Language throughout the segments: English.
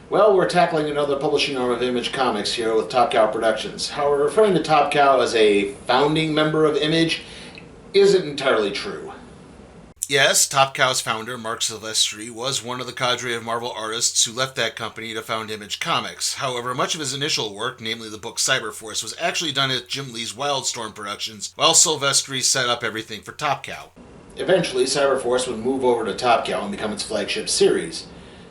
Well, we're tackling another publishing arm of Image Comics here with Top Cow Productions. However, referring to Top Cow as a founding member of Image isn't entirely true. Yes, Top Cow's founder, Mark Silvestri, was one of the cadre of Marvel artists who left that company to found Image Comics. However, much of his initial work, namely the book Cyberforce, was actually done at Jim Lee's Wildstorm Productions, while Silvestri set up everything for Top Cow. Eventually, Cyberforce would move over to Top Cow and become its flagship series.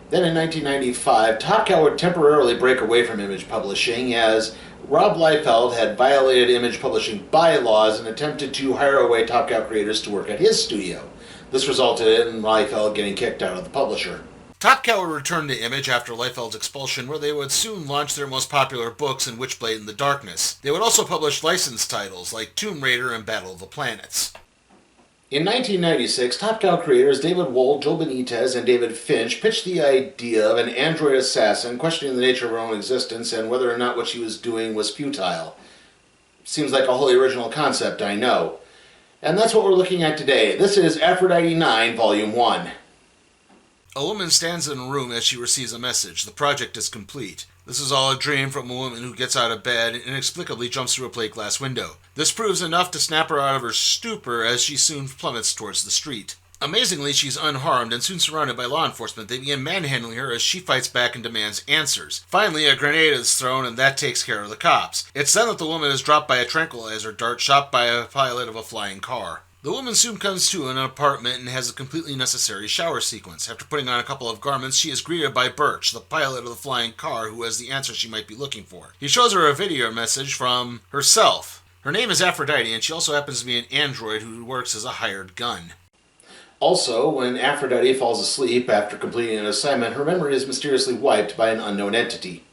Then in 1995, Top Cow would temporarily break away from Image Publishing as Rob Liefeld had violated Image Publishing bylaws and attempted to hire away Top Cow creators to work at his studio. This resulted in Liefeld getting kicked out of the publisher. Top Cow would return to Image after Liefeld's expulsion, where they would soon launch their most popular books in Witchblade in the Darkness. They would also publish licensed titles like Tomb Raider and Battle of the Planets. In 1996, Top Cow creators David Wold, Joe Benitez, and David Finch pitched the idea of an android assassin questioning the nature of her own existence and whether or not what she was doing was futile. Seems like a wholly original concept, I know. And that's what we're looking at today. This is Aphrodite 9, Volume 1. A woman stands in a room as she receives a message. The project is complete. This is all a dream from a woman who gets out of bed and inexplicably jumps through a plate glass window. This proves enough to snap her out of her stupor as she soon plummets towards the street. Amazingly, she's unharmed and soon surrounded by law enforcement. They begin manhandling her as she fights back and demands answers. Finally, a grenade is thrown and that takes care of the cops. It's then that the woman is dropped by a tranquilizer dart shot by a pilot of a flying car. The woman soon comes to in an apartment and has a completely necessary shower sequence. After putting on a couple of garments, she is greeted by Birch, the pilot of the flying car, who has the answer she might be looking for. He shows her a video message from herself. Her name is Aphrodite, and she also happens to be an android who works as a hired gun. Also, when Aphrodite falls asleep after completing an assignment, her memory is mysteriously wiped by an unknown entity.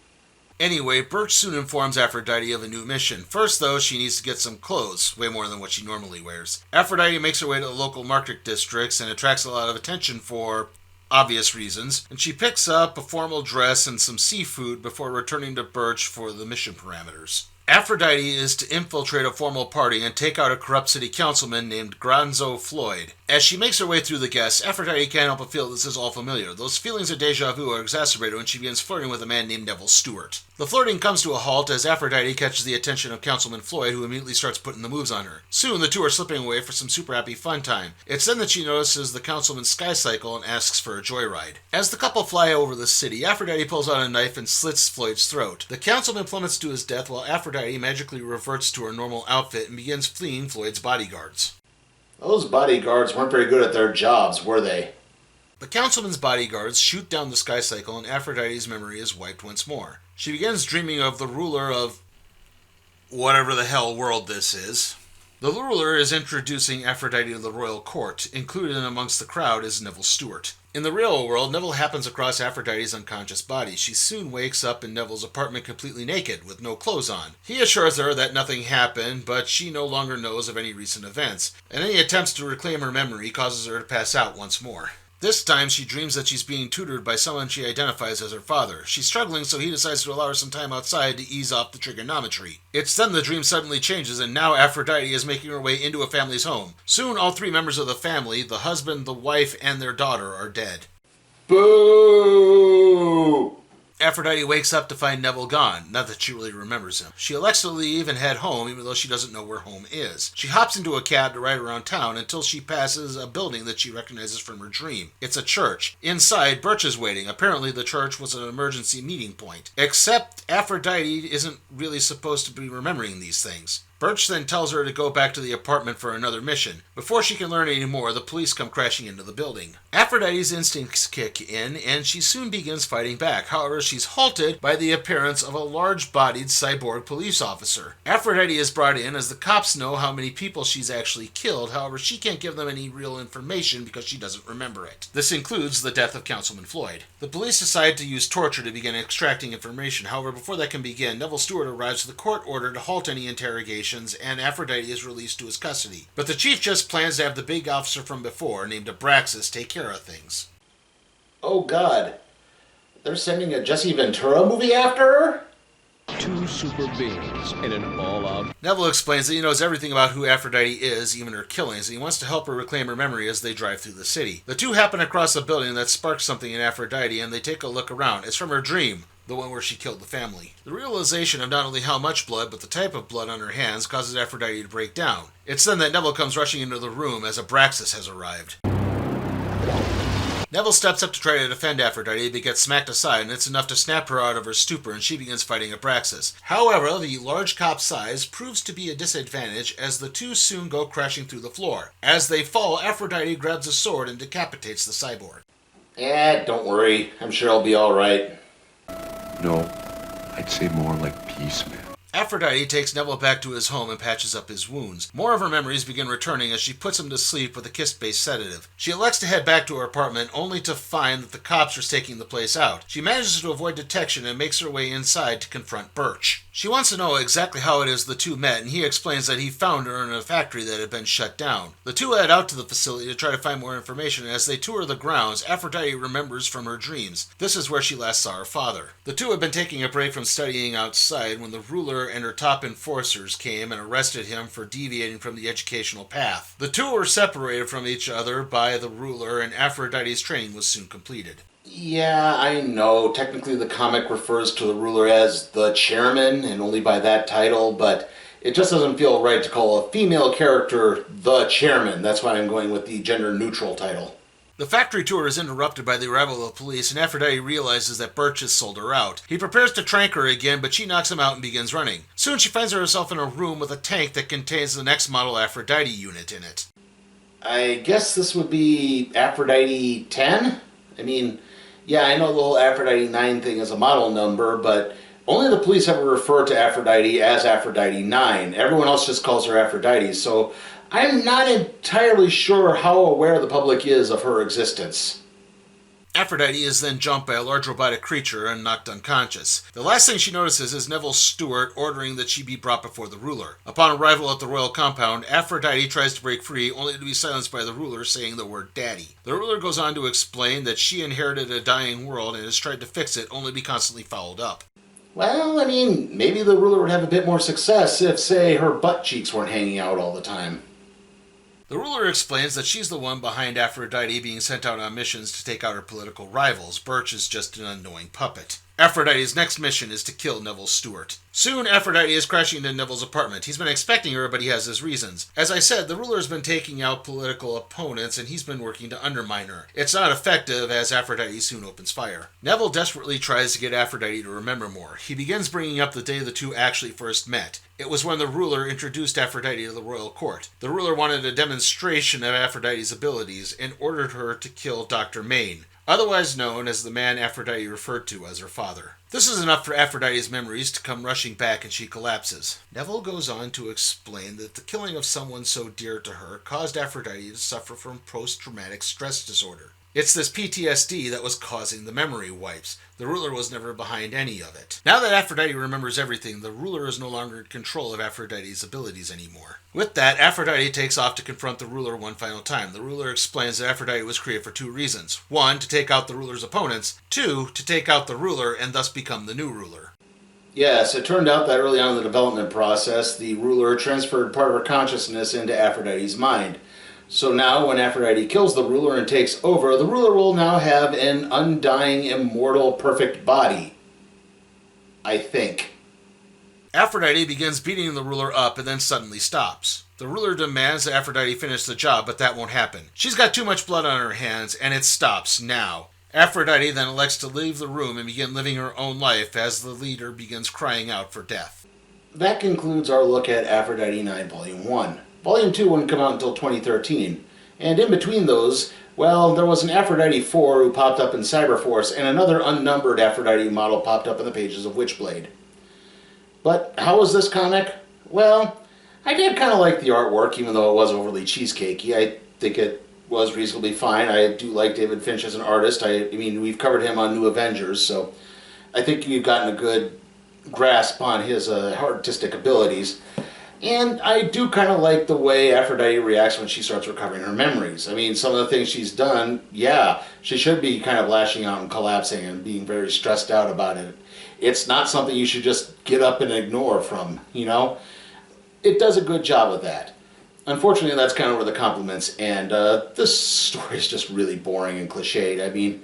Anyway, Birch soon informs Aphrodite of a new mission. First, though, she needs to get some clothes, way more than what she normally wears. Aphrodite makes her way to the local market districts and attracts a lot of attention for obvious reasons, and she picks up a formal dress and some seafood before returning to Birch for the mission parameters. Aphrodite is to infiltrate a formal party and take out a corrupt city councilman named Granzo Floyd. As she makes her way through the guests, Aphrodite can't help but feel this is all familiar. Those feelings of deja vu are exacerbated when she begins flirting with a man named Neville Stewart. The flirting comes to a halt as Aphrodite catches the attention of Councilman Floyd, who immediately starts putting the moves on her. Soon, the two are slipping away for some super happy fun time. It's then that she notices the councilman's sky cycle and asks for a joyride. As the couple fly over the city, Aphrodite pulls out a knife and slits Floyd's throat. The councilman plummets to his death while Aphrodite magically reverts to her normal outfit and begins fleeing Floyd's bodyguards. Those bodyguards weren't very good at their jobs, were they? The councilman's bodyguards shoot down the sky cycle and Aphrodite's memory is wiped once more. She begins dreaming of the ruler of whatever the hell world this is. The ruler is introducing Aphrodite to the royal court. Included amongst the crowd is Neville Stewart. In the real world, Neville happens across Aphrodite's unconscious body. She soon wakes up in Neville's apartment completely naked, with no clothes on. He assures her that nothing happened, but she no longer knows of any recent events, and any attempts to reclaim her memory causes her to pass out once more. This time, she dreams that she's being tutored by someone she identifies as her father. She's struggling, so he decides to allow her some time outside to ease off the trigonometry. It's then the dream suddenly changes, and now Aphrodite is making her way into a family's home. Soon, all three members of the family, the husband, the wife, and their daughter, are dead. Boo! Aphrodite wakes up to find Neville gone, not that she really remembers him. She elects to leave and head home, even though she doesn't know where home is. She hops into a cab to ride around town until she passes a building that she recognizes from her dream. It's a church. Inside, Birch is waiting. Apparently, the church was an emergency meeting point. Except Aphrodite isn't really supposed to be remembering these things. Birch then tells her to go back to the apartment for another mission. Before she can learn any more, the police come crashing into the building. Aphrodite's instincts kick in, and she soon begins fighting back. However, she's halted by the appearance of a large-bodied cyborg police officer. Aphrodite is brought in as the cops know how many people she's actually killed. However, she can't give them any real information because she doesn't remember it. This includes the death of Councilman Floyd. The police decide to use torture to begin extracting information. However, before that can begin, Neville Stewart arrives with a court order to halt any interrogation, and Aphrodite is released to his custody. But the chief just plans to have the big officer from before, named Abraxas, take care of things. Oh god. They're sending a Jesse Ventura movie after her? Two super beings in an all-out... Neville explains that he knows everything about who Aphrodite is, even her killings, and he wants to help her reclaim her memory as they drive through the city. The two happen across a building that sparks something in Aphrodite, and they take a look around. It's from her dream, the one where she killed the family. The realization of not only how much blood, but the type of blood on her hands causes Aphrodite to break down. It's then that Neville comes rushing into the room as Abraxas has arrived. Neville steps up to try to defend Aphrodite, but gets smacked aside, and it's enough to snap her out of her stupor, and she begins fighting Abraxas. However, the large cop's size proves to be a disadvantage, as the two soon go crashing through the floor. As they fall, Aphrodite grabs a sword and decapitates the cyborg. Don't worry. I'm sure I'll be alright. No, I'd say more like peace, man. Aphrodite takes Neville back to his home and patches up his wounds. More of her memories begin returning as she puts him to sleep with a kiss-based sedative. She elects to head back to her apartment only to find that the cops are staking the place out. She manages to avoid detection and makes her way inside to confront Birch. She wants to know exactly how it is the two met, and he explains that he found her in a factory that had been shut down. The two head out to the facility to try to find more information, and as they tour the grounds, Aphrodite remembers from her dreams. This is where she last saw her father. The two had been taking a break from studying outside when the ruler and her top enforcers came and arrested him for deviating from the educational path. The two were separated from each other by the ruler, and Aphrodite's training was soon completed. Yeah, I know. Technically the comic refers to the ruler as the chairman, and only by that title, but it just doesn't feel right to call a female character the chairman. That's why I'm going with the gender-neutral title. The factory tour is interrupted by the arrival of the police, and Aphrodite realizes that Birch has sold her out. He prepares to trank her again, but she knocks him out and begins running. Soon she finds herself in a room with a tank that contains the next model Aphrodite unit in it. I guess this would be Aphrodite 10? Yeah, I know the whole Aphrodite 9 thing is a model number, but only the police ever refer to Aphrodite as Aphrodite 9. Everyone else just calls her Aphrodite, so I'm not entirely sure how aware the public is of her existence. Aphrodite is then jumped by a large robotic creature and knocked unconscious. The last thing she notices is Neville's steward ordering that she be brought before the ruler. Upon arrival at the royal compound, Aphrodite tries to break free, only to be silenced by the ruler saying the word daddy. The ruler goes on to explain that she inherited a dying world and has tried to fix it, only to be constantly fouled up. Well, maybe the ruler would have a bit more success if, say, her butt cheeks weren't hanging out all the time. The ruler explains that she's the one behind Aphrodite being sent out on missions to take out her political rivals. Birch is just an annoying puppet. Aphrodite's next mission is to kill Neville's steward. Soon, Aphrodite is crashing into Neville's apartment. He's been expecting her, but he has his reasons. As I said, the ruler's been taking out political opponents, and he's been working to undermine her. It's not effective, as Aphrodite soon opens fire. Neville desperately tries to get Aphrodite to remember more. He begins bringing up the day the two actually first met. It was when the ruler introduced Aphrodite to the royal court. The ruler wanted a demonstration of Aphrodite's abilities and ordered her to kill Dr. Maine, otherwise known as the man Aphrodite referred to as her father. This is enough for Aphrodite's memories to come rushing back, and she collapses. Neville goes on to explain that the killing of someone so dear to her caused Aphrodite to suffer from post-traumatic stress disorder. It's this PTSD that was causing the memory wipes. The ruler was never behind any of it. Now that Aphrodite remembers everything, the ruler is no longer in control of Aphrodite's abilities anymore. With that, Aphrodite takes off to confront the ruler one final time. The ruler explains that Aphrodite was created for two reasons. 1, to take out the ruler's opponents. 2, to take out the ruler and thus become the new ruler. Yes, it turned out that early on in the development process, the ruler transferred part of her consciousness into Aphrodite's mind. So now, when Aphrodite kills the ruler and takes over, the ruler will now have an undying, immortal, perfect body. I think. Aphrodite begins beating the ruler up and then suddenly stops. The ruler demands that Aphrodite finish the job, but that won't happen. She's got too much blood on her hands, and it stops now. Aphrodite then elects to leave the room and begin living her own life as the leader begins crying out for death. That concludes our look at Aphrodite 9 Volume 1. Volume 2 wouldn't come out until 2013, and in between those, well, there was an Aphrodite 4 who popped up in Cyberforce, and another unnumbered Aphrodite model popped up in the pages of Witchblade. But how was this comic? Well, I did kind of like the artwork, even though it was overly cheesecakey. I think it was reasonably fine. I do like David Finch as an artist. I mean, we've covered him on New Avengers, so I think you've gotten a good grasp on his artistic abilities. And I do kind of like the way Aphrodite reacts when she starts recovering her memories. I mean, some of the things she's done, yeah, she should be kind of lashing out and collapsing and being very stressed out about it. It's not something you should just get up and ignore from, you know? It does a good job with that. Unfortunately, that's kind of where the compliments end. This story is just really boring and cliched. I mean,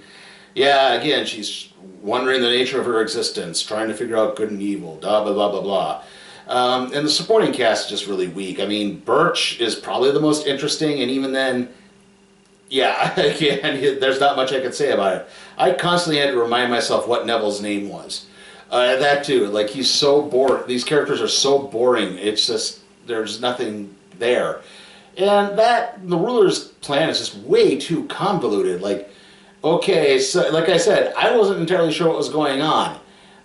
yeah, again, she's wondering the nature of her existence, trying to figure out good and evil, blah, blah, blah, blah, blah. And the supporting cast is just really weak. I mean, Birch is probably the most interesting, and even then, yeah, again, there's not much I could say about it. I constantly had to remind myself what Neville's name was. That too, like, he's so boring. These characters are so boring. It's just, there's nothing there. And the ruler's plan is just way too convoluted. Like, okay, so like I said, I wasn't entirely sure what was going on.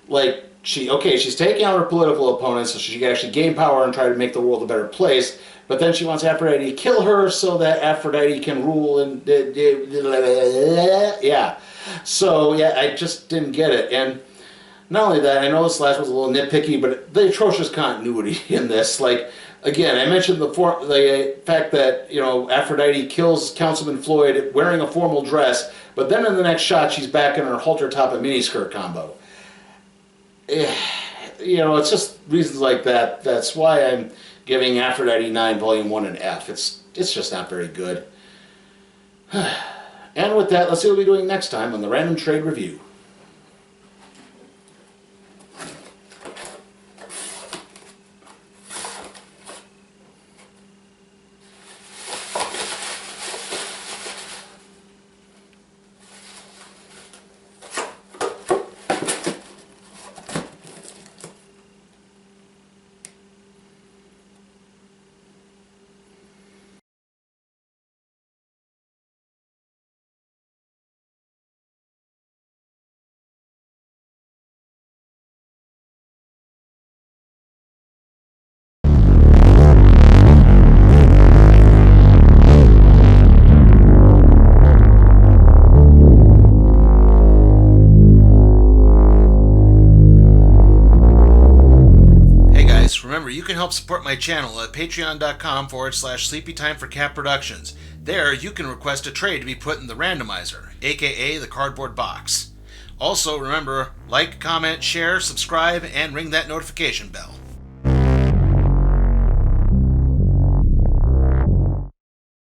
Like, she's taking out her political opponents so she can actually gain power and try to make the world a better place, but then she wants Aphrodite to kill her so that Aphrodite can rule and yeah. So, yeah, I just didn't get it. And not only that, I know this last was a little nitpicky, but the atrocious continuity in this, like, again, I mentioned the fact that, you know, Aphrodite kills Councilman Floyd wearing a formal dress, but then in the next shot she's back in her halter top and miniskirt combo. You know, it's just reasons like that. That's why I'm giving Aphrodite 9 Volume 1 an F. It's just not very good. And with that, let's see what we'll be doing next time on the Random Trade Review. Remember, you can help support my channel at patreon.com/sleepytime for Cat Productions. There, you can request a trade to be put in the randomizer, aka the cardboard box. Also, remember, like, comment, share, subscribe, and ring that notification bell.